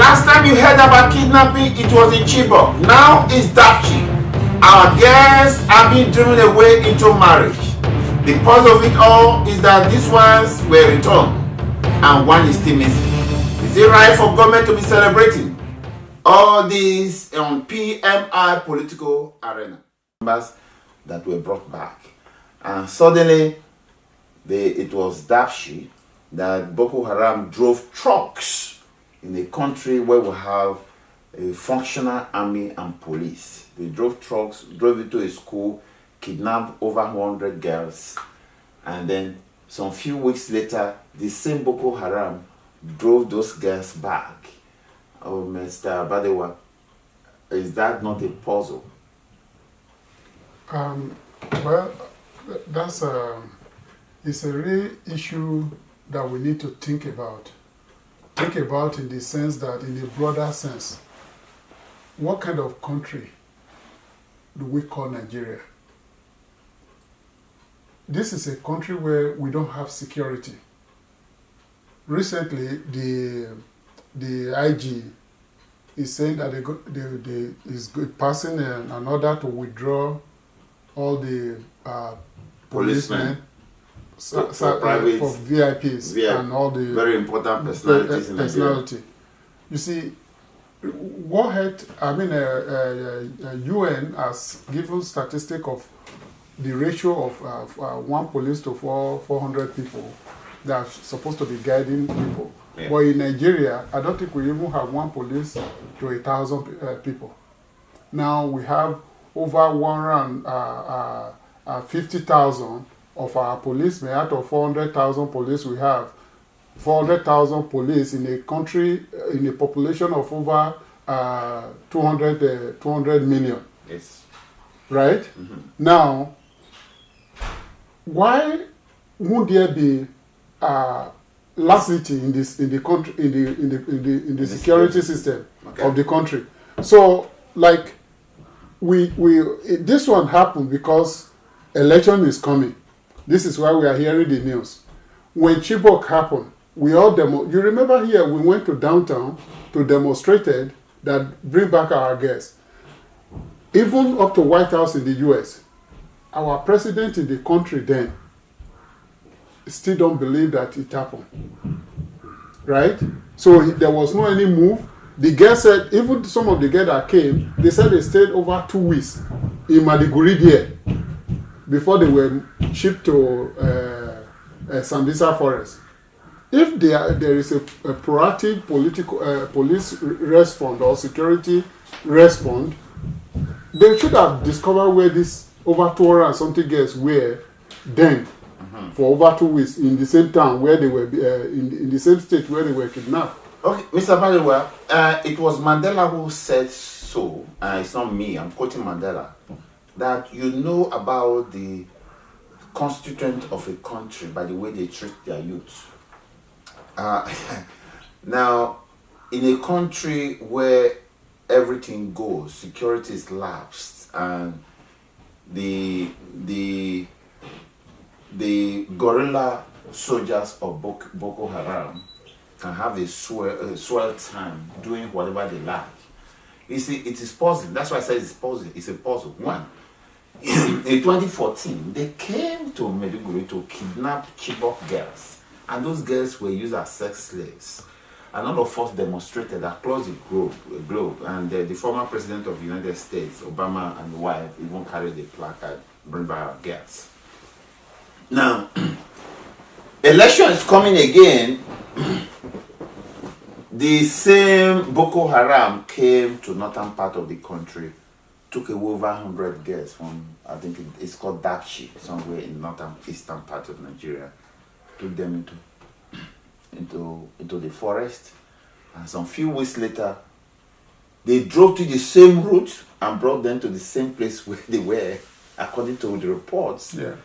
Last time you heard about kidnapping, it was in Chibok. Now it's Dapchi. Our girls are being driven away into marriage. The cause of it all is that these ones were returned and one is still missing. Is it right for government to be celebrating all these on PMI Political Arena? Numbers that were brought back. And suddenly, it was Dapchi that Boko Haram drove trucks in a country where we have a functional army and police. They drove trucks, drove into a school, kidnapped over 100 girls, and then some few weeks later, the same Boko Haram drove those girls back. Oh, Mr. Badewa, is that not a puzzle? Well, that's it's a real issue that we need to think about. Think about in the sense that, in a broader sense, what kind of country do we call Nigeria? This is a country where we don't have security. Recently, the IG is saying that they is passing an order to withdraw all the policemen for VIPs and all the very important personalities in Nigeria. You see, UN has given statistic of the ratio of one police to 400 people that are supposed to be guiding people. Yeah. But in Nigeria, I don't think we even have one police to 1,000 people. Now we have over 150,000 of our policemen. Out of 400,000 police we have, 400,000 police in a country, in a population of over 200 million. Yes. Right? Mm-hmm. Now, why would there be laxity in the country, in the security system of the country? So, like, this one happened because election is coming. This is why we are hearing the news. When Chibok happened, we all you remember here, we went to downtown to demonstrated that bring back our guests. Even up to White House in the US, our president in the country then still don't believe that it happened. Right? So there was no any move. The girls said, even some of the girls that came, they said they stayed over 2 weeks in Maiduguri there before they were shipped to Sambisa Forest. If there is a proactive police response or security response, they should have discovered where this over 200 and something girls were then for over 2 weeks in the same town where they were, in the same state where they were kidnapped. Okay, Mr. Baliwa, it was Mandela who said so, it's not me, I'm quoting Mandela, that you know about the constituent of a country by the way they treat their youth. Now, in a country where everything goes, security is lapsed, and the guerrilla soldiers of Boko Haram can have a swell time doing whatever they like. You see, it is puzzling. That's why I said it's puzzling. It's a puzzle. One, in 2014, they came to Maiduguri to kidnap Chibok girls, and those girls were used as sex slaves. And all of us demonstrated across the globe, and the former president of the United States, Obama, and the wife even carried the placard, "Bring back our girls." Now, election is coming again. The same Boko Haram came to northern part of the country, took away over 100 girls from, I think it's called Dapchi, somewhere in northern eastern part of Nigeria, took them into the forest, and some few weeks later, they drove to the same route and brought them to the same place where they were, according to the reports. Yeah.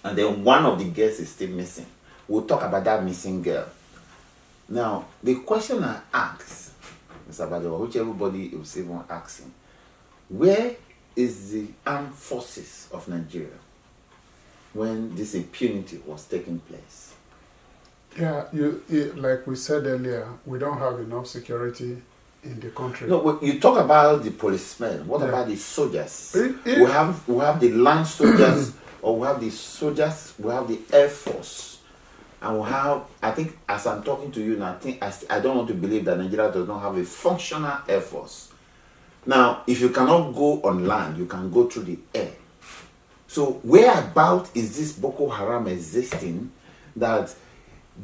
And then one of the girls is still missing. We'll talk about that missing girl. Now, the question I ask, Mr. Badewa, which everybody is even asking, where is the armed forces of Nigeria when this impunity was taking place? Yeah, like we said earlier, we don't have enough security in the country. No, you talk about the policemen. What Yeah. about the soldiers? It- We have the land soldiers, or we have the soldiers. We have the air force, and we have. I think, as I'm talking to you now, I don't want to believe that Nigeria does not have a functional air force. Now, if you cannot go on land, you can go through the air. So, whereabout is this Boko Haram existing that?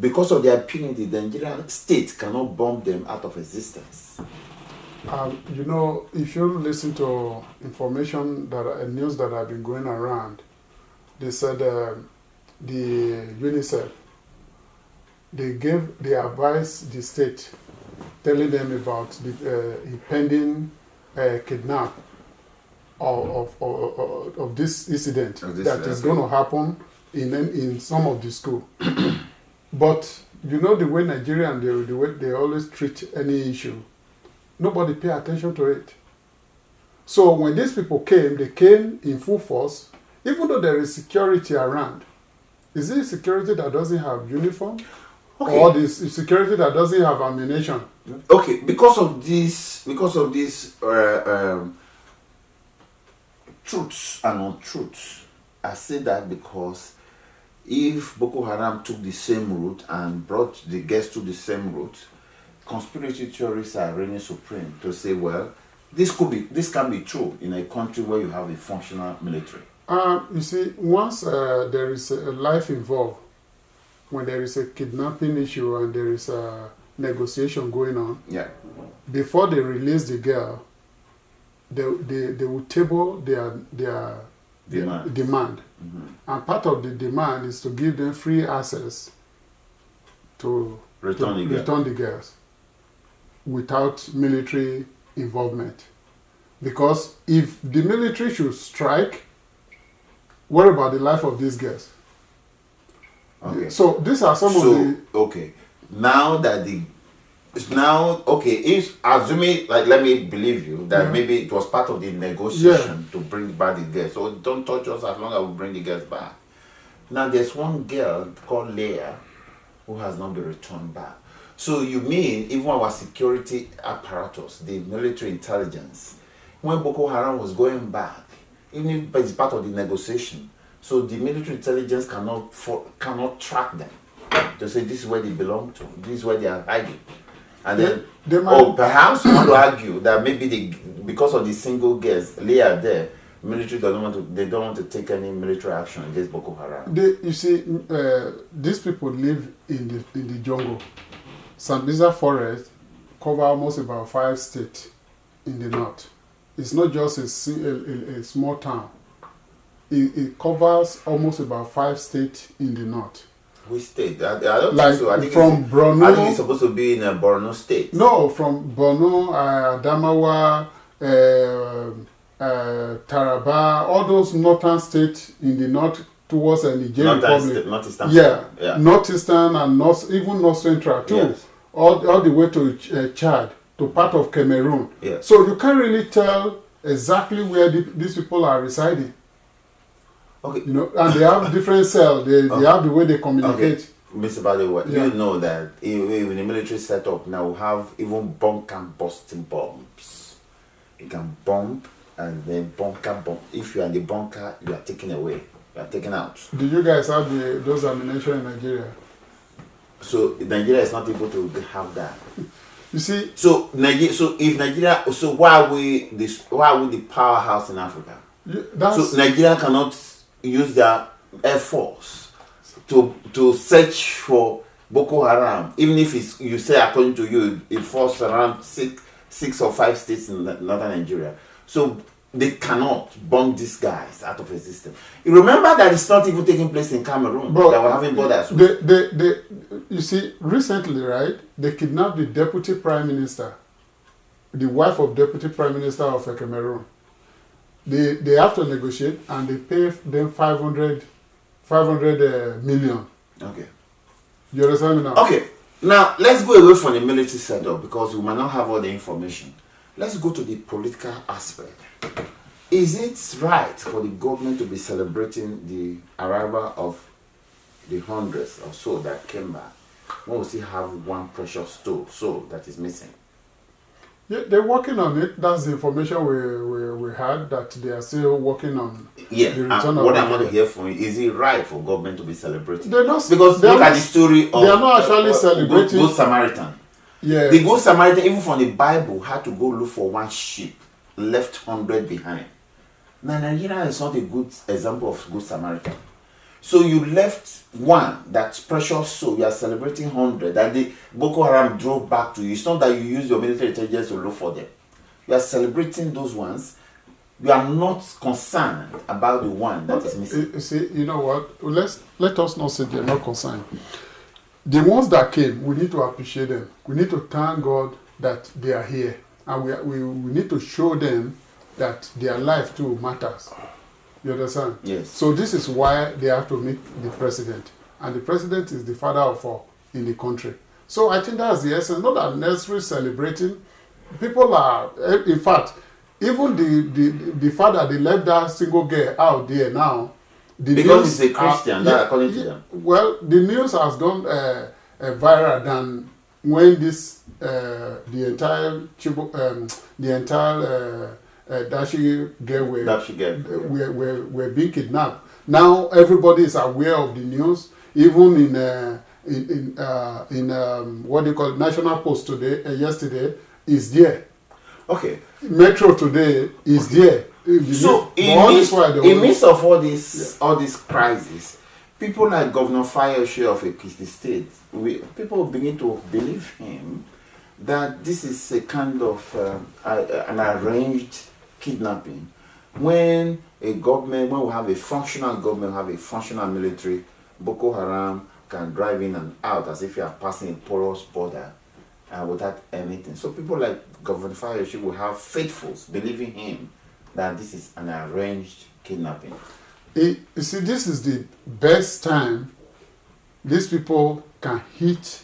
Because of their impunity, the Nigerian state cannot bomb them out of existence. You know, if you listen to information news that have been going around, they said the UNICEF, they advised the state, telling them about the impending kidnap of this incident that is going to happen in some of the school. But you know the way Nigerians, the way they always treat any issue, nobody pay attention to it. So when these people came, they came in full force, even though there is security around. Is it security that doesn't have uniform? Okay. Or the security that doesn't have ammunition? Okay, because of these truths and untruths, I say that because if Boko Haram took the same route and brought the guests to the same route, conspiracy theorists are reigning supreme to say, well, this can be true in a country where you have a functional military. You see, once there is a life involved, when there is a kidnapping issue and there is a negotiation going on, Yeah. before they release the girl, they will table their demand. Mm-hmm. And part of the demand is to give them free access to Return the girls without military involvement. Because if the military should strike, what about the life of these girls? Okay. So these are some of the... Okay. If assuming, like, let me believe you that maybe it was part of the negotiation to bring back the girls. So don't touch us as long as we bring the girls back. Now there's one girl called Leah who has not been returned back. So you mean even our security apparatus, the military intelligence, when Boko Haram was going back, even if it's part of the negotiation, so the military intelligence cannot track them to say this is where they belong to, this is where they are hiding. And then, perhaps you want to argue that maybe because of the single girls, Leah there, military don't want to take any military action against Boko Haram. You see, these people live in the jungle. Sambisa Forest cover almost about 5 states in the north. It's not just a small town. It covers almost about 5 states in the north. Which state? I don't Like think so. I think from Borno. I think it's supposed to be in Borno State. No, from Borno, Adamawa, Taraba, all those northern states in the north towards the Nigerian Republic. Northeastern. Yeah, northeastern and even north central too. Yes. All the way to Chad, to part of Cameroon. Yes. So you can't really tell exactly where these people are residing. Okay. You know, and they have different cells. They have the way they communicate. Okay. Mr. Badewa, you know that in the military setup now we have even bunker busting bombs. You can bomb and then bunker bomb. If you are in the bunker, you are taken away. You are taken out. Do you guys have those ammunition in Nigeria? So Nigeria is not able to have that. You see. So why are we the powerhouse in Africa? So Nigeria cannot use their air force to search for Boko Haram, even if you say according to you it falls around six or 5 states in northern Nigeria. So they cannot bomb these guys out of existence. You remember that it's not even taking place in Cameroon. But that we're having borders. You see, recently, right? They kidnapped the deputy prime minister, the wife of deputy prime minister of Cameroon. They have to negotiate and they pay them 500 million. Okay. You understand me now? Okay. Now, let's go away from the military setup because we might not have all the information. Let's go to the political aspect. Is it right for the government to be celebrating the arrival of the hundreds or so that came back? when we still have one precious soul that is missing. Yeah, they're working on it. That's the information we had, that they are still working on Yeah, the and return of what the I want to girl. hear from you, is it right for government to be celebrating? They're not, Because they're look not, at the story of they are not actually celebrating. Good Samaritan. Yeah. The Good Samaritan, even from the Bible, had to go look for one sheep, left 100 behind. Now, Nigeria is not a good example of Good Samaritan. So you left one, that's precious soul, you are celebrating 100, that the Boko Haram drove back to you. It's not that you use your military intelligence to look for them. You are celebrating those ones. You are not concerned about the one that is missing. You see, you know what? Let us not say they're not concerned. The ones that came, we need to appreciate them. We need to thank God that they are here, and we need to show them that their life too matters. You understand? Yes. So this is why they have to meet the president, and the president is the father of all in the country. So I think that's the essence. Not that necessarily celebrating. People are, in fact, even the fact that they left that single girl out there now, because he's a Christian, according to them. Well, the news has gone viral than when this the entire Dapchi girl were being kidnapped. Now everybody is aware of the news. Even in what they call National Post today, yesterday is there. Okay. Metro today is there. So in midst of all this crisis, people like Governor Fayose of Ekiti State, people begin to believe him that this is a kind of an arranged kidnapping. When we have a functional government, have a functional military, Boko Haram can drive in and out as if you are passing a porous border without anything. So people like Governor Fayose will have faithfuls believing him that this is an arranged kidnapping. You see, this is the best time these people can hit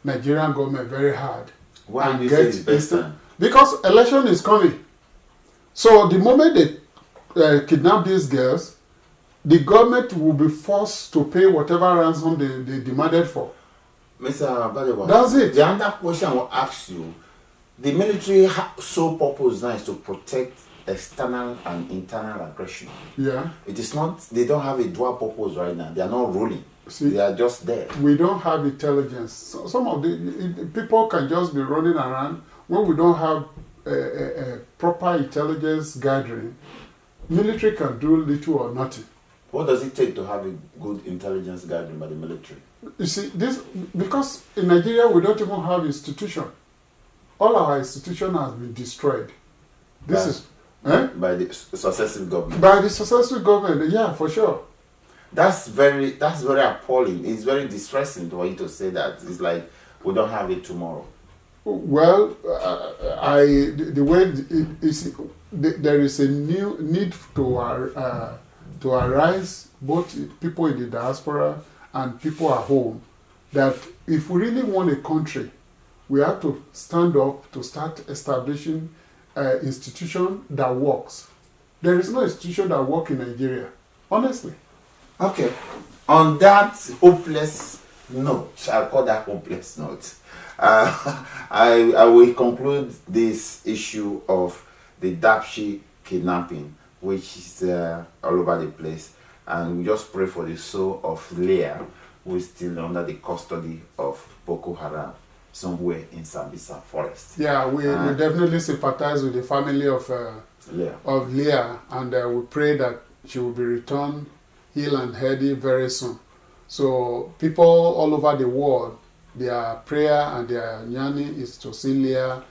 Nigerian government very hard. Why do you say it's best time? Because election is coming. So the moment they kidnap these girls, the government will be forced to pay whatever ransom they demanded for. Mr. Badewa, that's it. The other question I will ask you, the military sole purpose now is to protect external and internal aggression. Yeah. It is not, they don't have a dual purpose right now. They are not ruling. See, they are just there. We don't have intelligence. So some of the people can just be running around when we don't have a proper intelligence gathering. Military can do little or nothing. What does it take to have a good intelligence gathering by the military? You see, this because in Nigeria we don't even have institution. All our institution has been destroyed. By the successive government. By the successive government, yeah, for sure. That's very appalling. It's very distressing for you to say that. It's like we don't have it tomorrow. Well, the way it is, there is a new need to arise, both people in the diaspora and people at home, that if we really want a country, we have to stand up to start establishing an institution that works. There is no institution that works in Nigeria, honestly. Okay. On that hopeless note, I'll call that hopeless note, I will conclude this issue of the Dapchi kidnapping, which is all over the place. And we just pray for the soul of Leah, who is still under the custody of Boko Haram, somewhere in Sambisa forest. Yeah, we definitely sympathize with the family of Leah, and we pray that she will be returned healed and healthy very soon. So people all over the world, their prayer and their yearning is to see Leah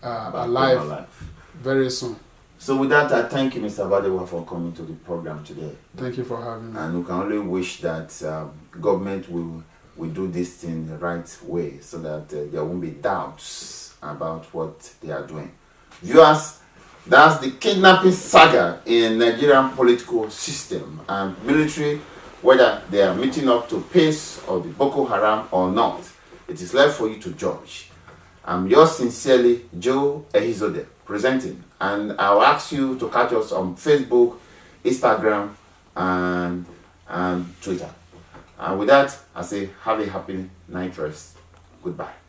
alive very soon. So with that, I thank you, Mr. Badewa, for coming to the program today. Thank you for having me. And we can only wish that government will do this thing the right way, so that there won't be doubts about what they are doing. Viewers, that's the kidnapping saga in Nigerian political system and military, whether they are meeting up to pace or the Boko Haram or not. It is left for you to judge. I'm yours sincerely, Joe Ehizode, presenting. And I'll ask you to catch us on Facebook, Instagram, and Twitter. And with that, I say have a happy night rest. Goodbye.